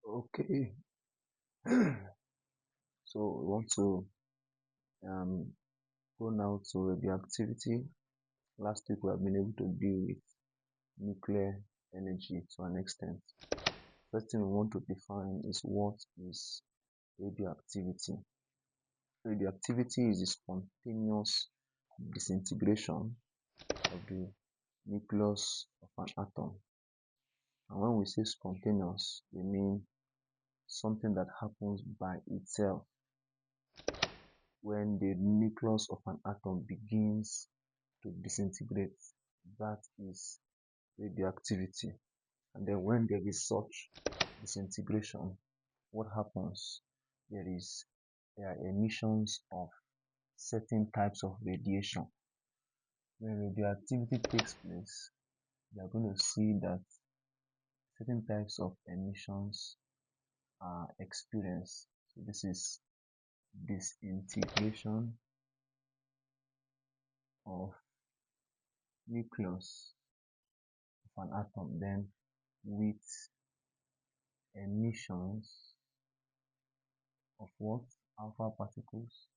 Okay, so we want to um, go now to radioactivity. Last week we have been able to deal with nuclear energy to an extent. First thing we want to define is what is radioactivity. Radioactivity is the spontaneous disintegration of the nucleus of an atom. And when we say spontaneous, we mean something that happens by itself when the nucleus of an atom begins to disintegrate. That is radioactivity. And then when there is such disintegration, what happens? There are emissions of certain types of radiation. When radioactivity takes place, you are going to see that certain types of emissions are experienced. So this is disintegration of nucleus of an atom, then with emissions of what? Alpha particles,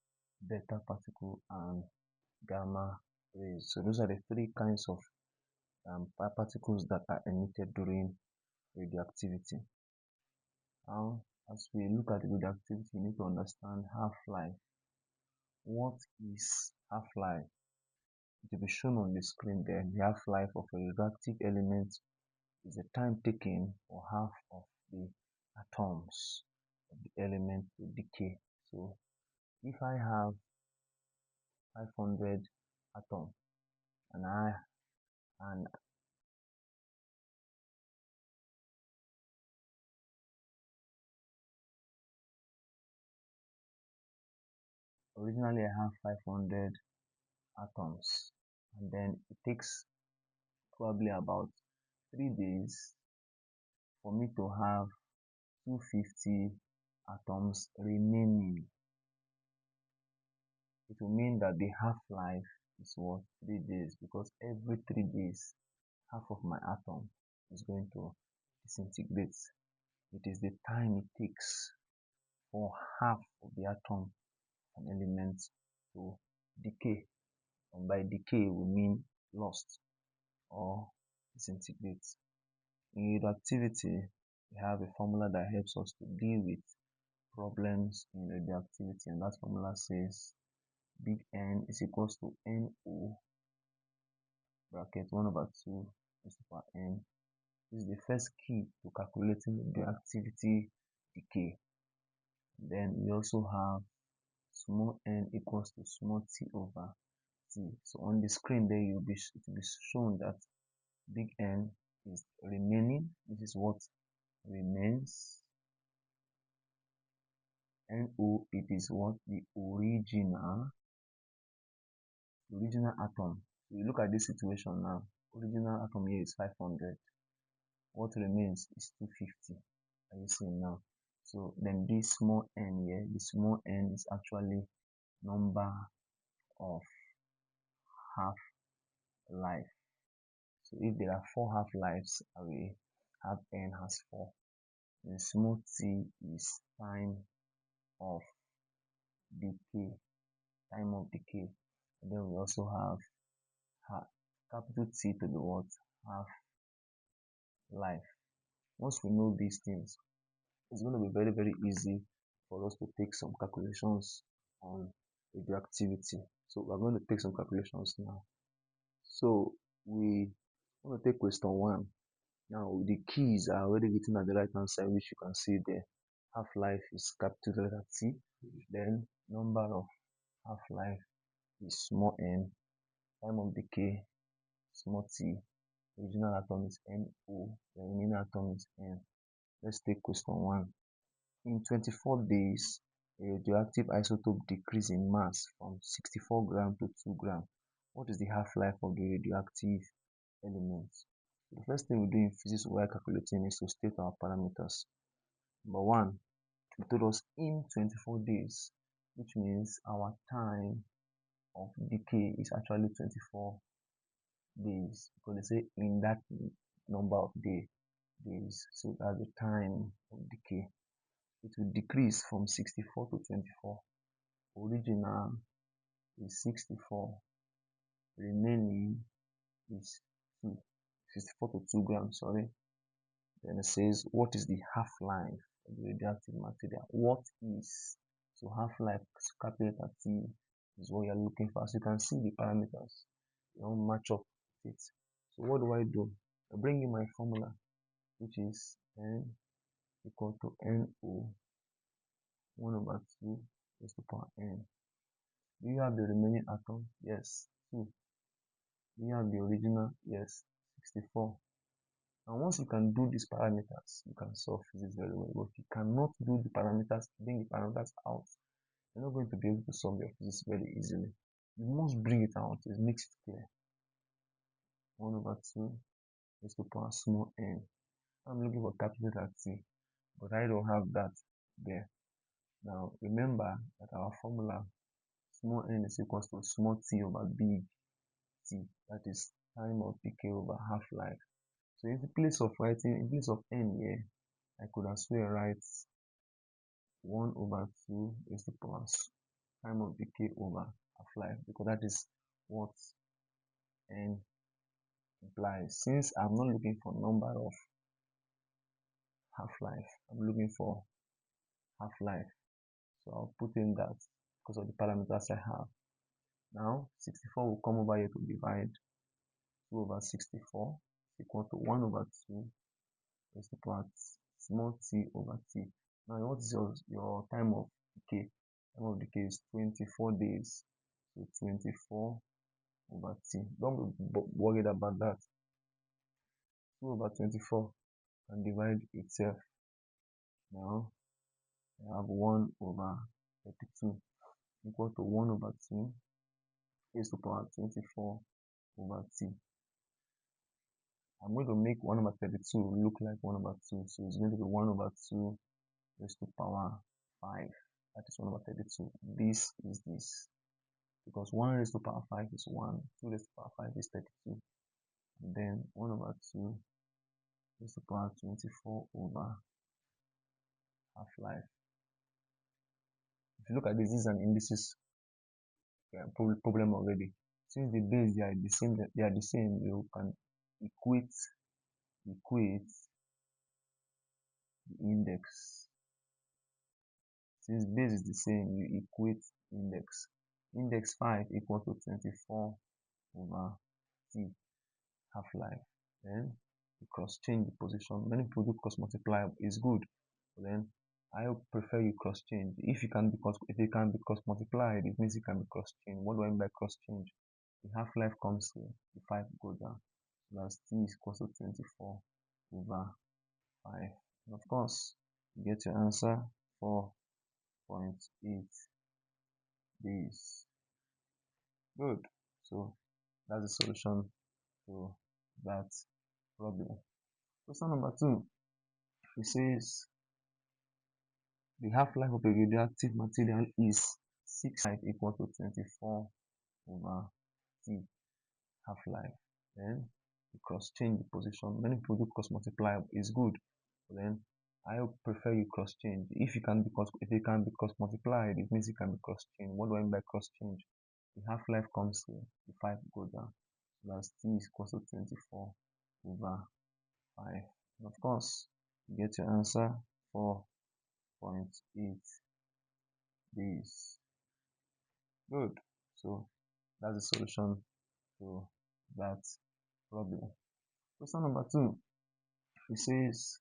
beta particle, and gamma rays. So those are the three kinds of particles that are emitted during radioactivity. Now, as we look at radioactivity, we need to understand half-life. What is half-life? It will be shown on the screen there. The half-life of a radioactive element is the time taken for half of the atoms of the element to decay. So if I have 500 atoms and originally I have 500 atoms, and then it takes probably about 3 days for me to have 250 atoms remaining. It will mean that the half-life is what? 3 days, because every 3 days half of my atom is going to disintegrate. It is the time it takes for half of the atom and elements to decay. And by decay, we mean lost or disintegrate. In radioactivity, we have a formula that helps us to deal with problems in radioactivity, and that formula says big N is equals to NO bracket 1 over 2 is to power N. This is the first key to calculating radioactivity decay. Then we also have small n equals to small t over t. So on the screen there, it will be shown that big N is remaining. This is what remains. NO, it is what? The original atom. So you look at this situation now. Original atom here is 500. What remains is 250. Are you seeing now? So then this small n here, the small n is actually number of half life. So if there are 4 half lives, I will have n has 4. The small t is time of decay, And then we also have capital T to the what? Half life. Once we know these things, it's going to be very, very easy for us to take some calculations on radioactivity. So we're going to take some calculations now. So we want to take question 1. Now the keys are already written at the right hand side, which you can see there. Half-life is capital letter T. Then number of half-life is small n. Time of decay, small t. Original atom is NO. The remaining atom is N. Let's take question 1. In 24 days, a radioactive isotope decreases in mass from 64 gram to 2 gram. What is the half-life of the radioactive element? The first thing we do in physics while calculating is to state our parameters. Number 1, we told us in 24 days, which means our time of decay is actually 24 days, because they say in that number of days. days. So that's the time of decay. It will decrease from 64 to 24. Original is 64. Remaining is 2. 64 to 2 grams, sorry. Then it says, what is the half-life of the radioactive material? What is? So half-life, capital T, is what you're looking for. As you can see, the parameters, they don't match up with it. So what do? I bring in my formula, which is N equal to NO 1 over 2 raised to power N. Do you have the remaining atom? Yes, 2. Do you have the original? Yes, 64. And once you can do these parameters, you can solve physics very well. But if you cannot do the parameters, bring the parameters out, you're not going to be able to solve your physics very easily. You must bring it out. It makes it clear. 1 over 2 raised to power small n. I'm looking for capital T, but I don't have that there. Now, remember that our formula, small n is equal to small t over big T. That is time of decay over half-life. So in place of n here, I could as well write 1 over 2 is the power time of decay over half-life, because that is what n implies. Since I'm not looking for number of half-life, I'm looking for half-life. So I'll put in that because of the parameters I have. Now 64 will come over here to divide 2 over 64 is equal to 1 over 2 is the power small t over t. Now what is your time of decay? Time of decay is 24 days. So 24 over t. Don't be worried about that. 2 over 24 can divide itself. Now I have 1 over 32 equal to 1 over 2 is to the power 24 over t. I'm going to make 1 over 32 look like 1 over 2. So it's going to be 1 over 2 raised to power 5. That is 1 over 32. This is this. Because 1 raised to power 5 is 1. 2 raised to power 5 is 32. And then 1 over 2 raised to power 24 over half-life. If you look at this is an indices problem already. Since the base they are the same, you can equate the index. Since base is the same, you equate index. Index 5 equal to 24 over t half-life. Then you cross change the position. Many people do cross multiply is good. But then I prefer you cross change. If you can be cross multiplied, it means it can be cross change. What do I mean by cross change? The half-life comes here, the 5 goes down. So that's t is equal to 24 over 5. And of course, you get your answer 4.8 days. Good. So that's the solution to that problem. Question number 2. It says the half-life of a radioactive material is 6 equal to 24 over t half-life. Then you cross change the position. Many people do cross multiply is good. But then I prefer you cross change. If it can be cross multiplied, it means it can be cross change. What do I mean by cross change? The half-life comes here, the 5 goes down. So that's t is equal to 24 over 5. And of course, you get your answer 4.8 days. Good. So that's the solution to that problem. Question number 2. It says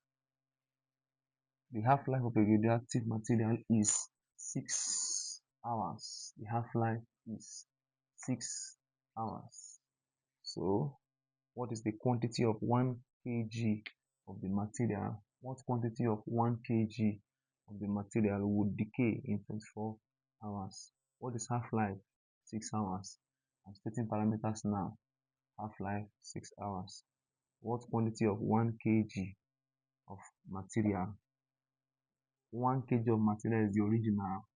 the half-life of a radioactive material is 6 hours. The half-life is 6 hours. So what is the quantity of 1 kg of the material? What quantity of 1 kg of the material would decay in 24 hours? What is half-life? 6 hours. I'm stating parameters now. Half-life 6 hours. What quantity of 1 kg of material? 1 kg of material is the original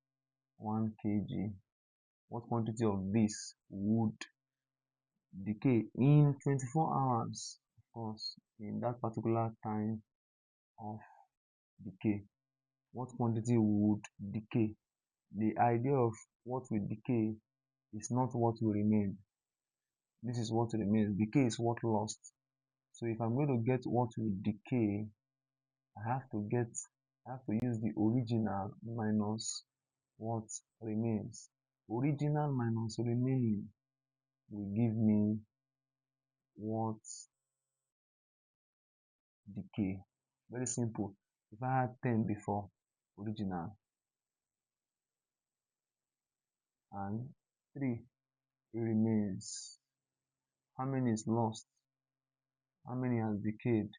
1 kg. What quantity of this would decay in 24 hours? Of course, in that particular time of decay. What quantity would decay? The idea of what will decay is not what will remain. This is what remains. Decay is what lost. So if I'm going to get what will decay, I have to use the original minus what remains. Original minus remaining will give me what decay. Very simple. If I had 10 before original and 3 remains, how many is lost? How many has decayed?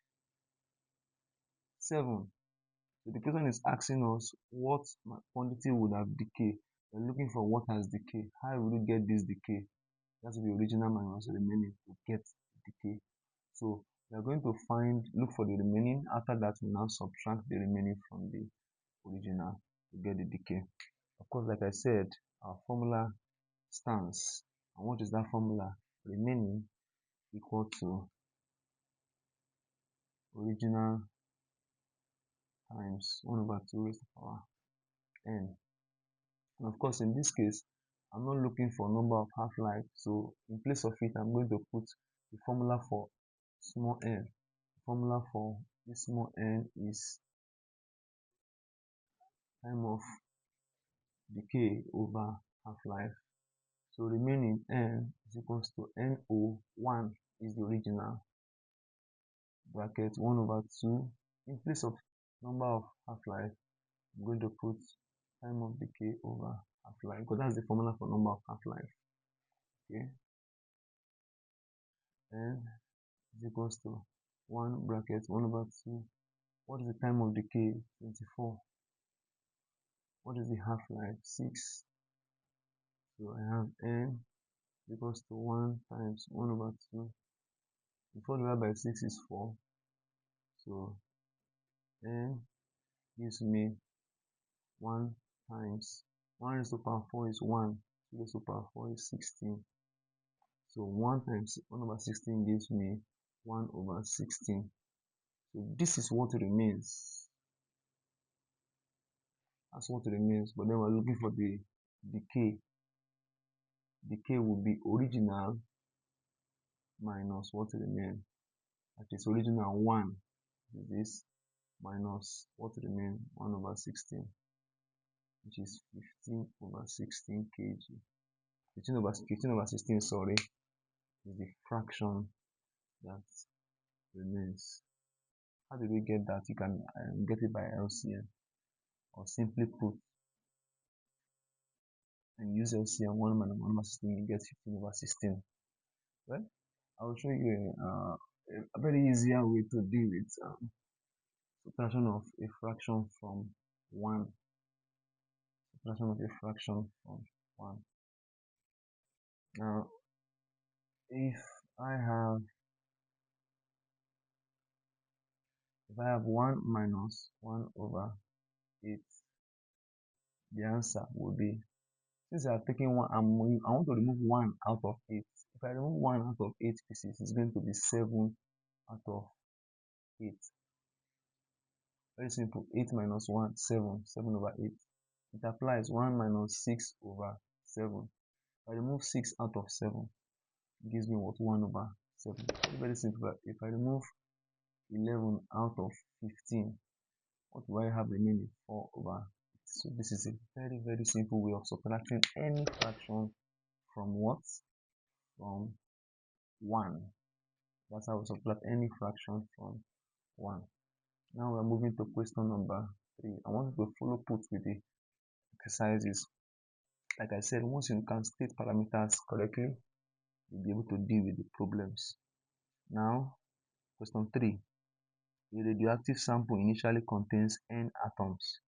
7. So the question is asking us what quantity would have decayed. We're looking for what has decayed. How will you get this decay? That's the original minus remaining to get decay. So we are going to look for the remaining. After that, we now subtract the remaining from the original to get the decay. Of course, like I said, our formula stands. And what is that formula? Remaining equal to original times 1 over 2 raised to the power n. And of course, in this case, I'm not looking for number of half-life. So in place of it, I'm going to put the formula for small n. The formula for this small n is time of decay over half-life. So remaining n is equals to NO1 is the original, bracket 1 over 2. In place of number of half-life, I'm going to put time of decay over half-life, because that's the formula for number of half-life. Okay, n is equals to 1 bracket 1 over 2. What is the time of decay? 24. What is the half-life? 6. So I have n equals to 1 times 1 over 2. 4 divided by 6 is 4. So n gives me 1 times 1 raised to the power 4 is 1. 2 raised to the power 4 is 16. So 1 times 1 over 16 gives me 1 over 16. So this is what remains. That's what remains. But then we're looking for the decay. Decay will be original minus what remains. That is original 1 is this minus what remains 1 over 16, which is 15 over 16 kg. 15 over 16, sorry, is the fraction that remains. How do we get that? You can get it by LCM, or simply put and use LCM. 1 minus 1 over 16, you get 15 over 16. Well, I will show you a very easier way to deal with subtraction of a fraction from 1. Subtraction of a fraction from 1. Now, if I have if I have 1 minus 1 over 8, the answer will be, since I have taken 1, I want to remove 1 out of 8. If I remove 1 out of 8 pieces, it's going to be 7 out of 8. Very simple. 8 minus 1, 7. 7 over 8. It applies 1 minus 6 over 7. If I remove 6 out of 7, it gives me what? 1 over 7. Very simple. If I remove 11 out of 15, what do I have remaining? 4 over. So this is a very, very simple way of subtracting any fraction from what? From 1. That's how we subtract any fraction from 1. Now we're moving to question number 3. I want you to follow put with the exercises. Like I said, once you can state parameters correctly, you'll be able to deal with the problems. Now, question 3. A radioactive sample initially contains n atoms.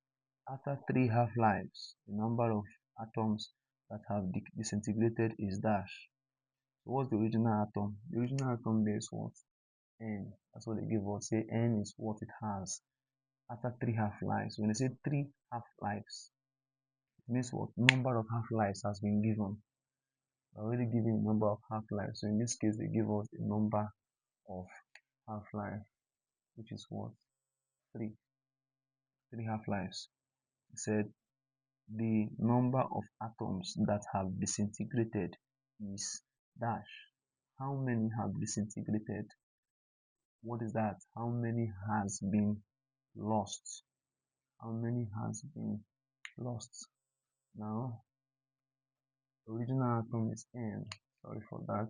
After 3 half-lives, the number of atoms that have disintegrated is dash. So what's the original atom? The original atom there is what? N. That's what they give us. Say n is what it has after 3 half-lives. When they say 3 half-lives, it means what? Number of half-lives has been given. We're already given a number of half-lives. So in this case, they give us the number of half-life, which is what? three, three half-lives. He said the number of atoms that have disintegrated is dash. How many have disintegrated? What is that? How many has been lost? How many has been lost? Now, original atom is n. Sorry for that.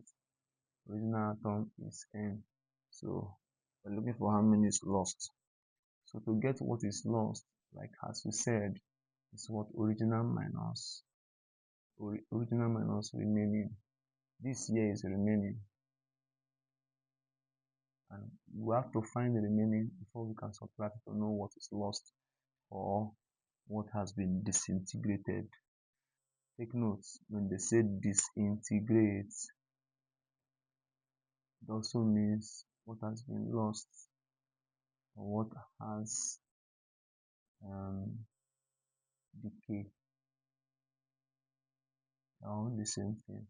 Original atom is n. So we're looking for how many is lost. So to get what is lost, like as we said, is what original minus remaining. This here is remaining, and we have to find the remaining before we can subtract to know what is lost or what has been disintegrated. Take notes, when they say disintegrate, it also means what has been lost or what has decayed. All the same thing.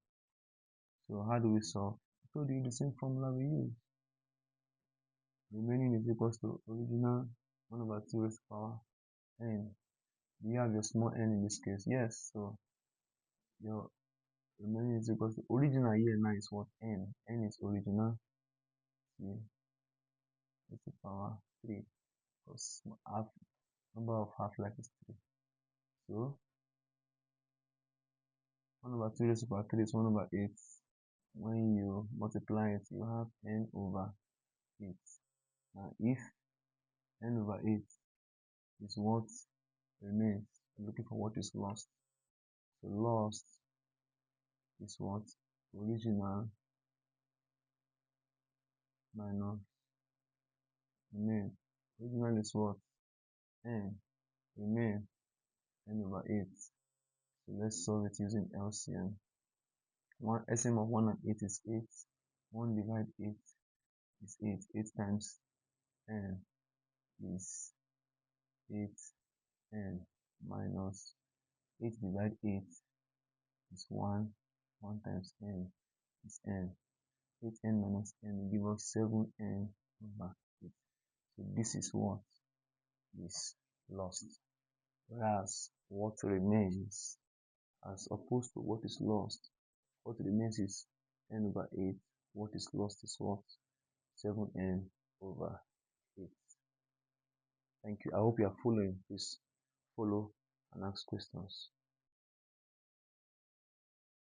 So how do we solve? I told you the same formula we use. Remaining is equals to original 1 over 2 raised to the power n. Do you have your small n in this case? Yes. So your remaining is equals to original here now is what? N. N is original 2 raised to the power 3. Because half number of half-life is 3. So 1 over 2 raised to the power 3 is 1 over 8. When you multiply it, you have n over 8. Now if n over 8 is what remains, we're looking for what is lost. So lost is what? Original minus remain. Original is what? N. Remain n over 8. So let's solve it using LCM. LCM of 1 and 8 is 8. 1 divided 8 is 8. 8 times n is 8n minus 8 divided 8 is 1. 1 times n is n. 8n minus n will give us 7n over 8. So this is what is lost. Whereas what remains, as opposed to what is lost, what remains is n over 8. What is lost is what? 7n over 8. Thank you. I hope you are following. Please follow and ask questions.